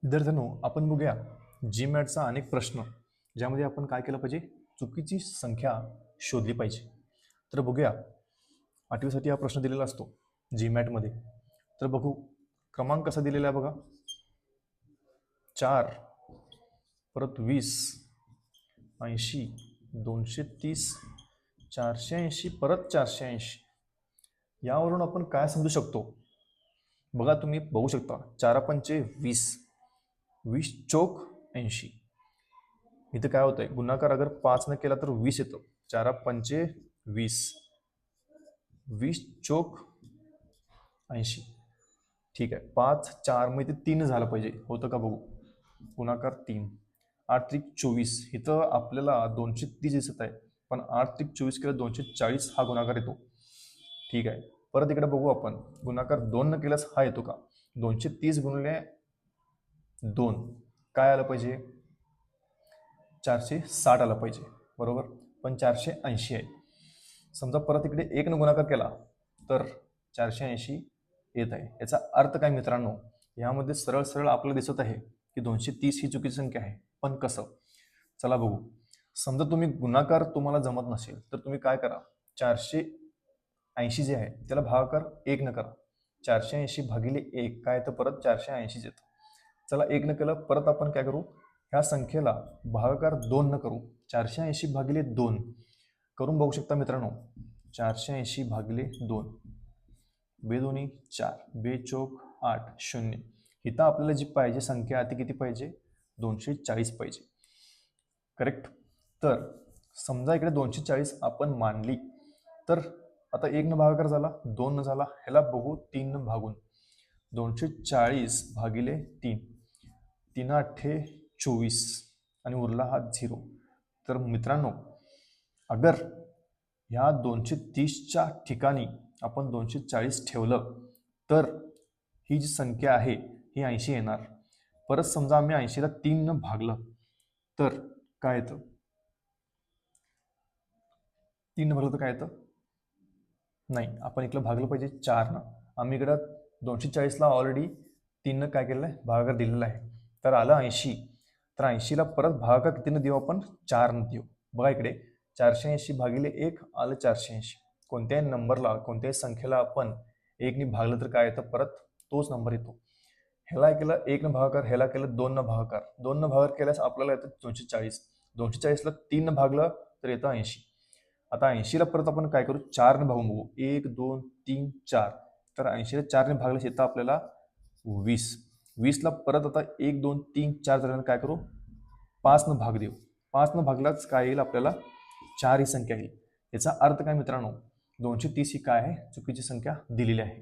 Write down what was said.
विद्यार्थ्यांनो, आपण बघूया जीमॅटचा अनेक प्रश्न ज्यामध्ये आपण काय केलं पाहिजे, चुकीची संख्या शोधली पाहिजे. तर बघूया, 8वीसाठी हा प्रश्न दिलेला असतो जीमॅटमध्ये. तर बघू, क्रमांक कसा दिलेला आहे बघा. 4 परत 20 80 230 480 परत 480. यावरून आपण काय समजू शकतो बघा. तुम्ही बघू शकता 4 पंचे 20, 20 चौक 80. इथं काय होतंय, गुणाकार अगर 5 न केला तर 20 येतो. 4 पंचे 20, 20 चौक 80. ठीक आहे, 5 4 मध्ये 3 झालं पाहिजे, होतं का बघू. गुणाकार 3, 8 त्रिक 24. इथं आपल्याला 230 दिसत आहे, पण 8 त्रिक 24 केलं 240 हा गुणाकार येतो. ठीक आहे, परत इकडे बघू आपण, गुणाकार 2 न केल्यास हा येतो का. 230 गुणिले 2 काय आलं पाहिजे, 460 आलं पाहिजे, बरोबर. पण 480 आहे. समजा परत इकडे 1 न गुणाकार केला तर 480 येत आहे. याचा अर्थ काय मित्रांनो, यामध्ये सरळ सरळ आपल्याला दिसत आहे की 230 ही चुकीची संख्या आहे. पण कसं, चला बघू. समजा तुम्ही गुणाकार तुम्हाला जमत नसेल तर तुम्ही काय करा, 480 जे आहे त्याला भागाकार 1 न करा. 480 भागिले 1 काय तर परत 480 येतं. चला 1 न केलं, परत आपण काय करू, ह्या संख्येला भागाकार 2 न करू. 480 भागिले 2 करून बघू शकता मित्रांनो. 480 भागिले 2, बेदोनी 4, बे चौक 8, 0. इथं आपल्याला जी पाहिजे संख्या ती किती पाहिजे, 240 पाहिजे, करेक्ट. तर समजा इकडे 240 आपण मांडली तर आता 1 न भागाकार झाला, 2 न झाला, ह्याला बघू 3 न भागून. 240 भागिले 3, 3 8 24 आणि उरला हा 0. तर मित्रांनो, अगर ह्या 230च्या ठिकाणी आपण 240 ठेवलं तर ही जी संख्या आहे ही 80 येणार. परत समजा आम्ही 80ला 3 न भागलं तर काय येतं, 3 न भागलं तर काय येतं, नाही, आपण इकडं भागलं पाहिजे 4 न. आम्ही इकडं 240ला ऑलरेडी 3 न काय केलेलं आहे, भागाकार दिलेला आहे. तर आलं 80. तर 80ला परत भागाकार कितीनं देऊ आपण, 4 न देऊ. बघा इकडे 480 भागिले 1 आलं 480. कोणत्याही नंबरला, कोणत्याही संख्येला आपण 1 ने भागलं तर काय येतं, परत तोच नंबर येतो. ह्याला केलं 1 न भागाकार, ह्याला केलं 2 न भागाकार. 2 न भागाकार केल्यास आपल्याला येतं 240. 240ला 3 न भागलं तर येतं 80. आता 80ला परत आपण काय करू, 4 ने भागून बघू. 1 2 3 4. तर 80ला 4 ने भागल्यास येतं आपल्याला 20. 20ला परत आता 1 2 3 4 झाल्यानं काय करू, 5 न भाग देऊ. 5 न भागलाच काय येईल आपल्याला, 4 ही संख्या येईल. याचा अर्थ काय मित्रांनो, 230 ही काय आहे, चुकीची संख्या दिलेली आहे.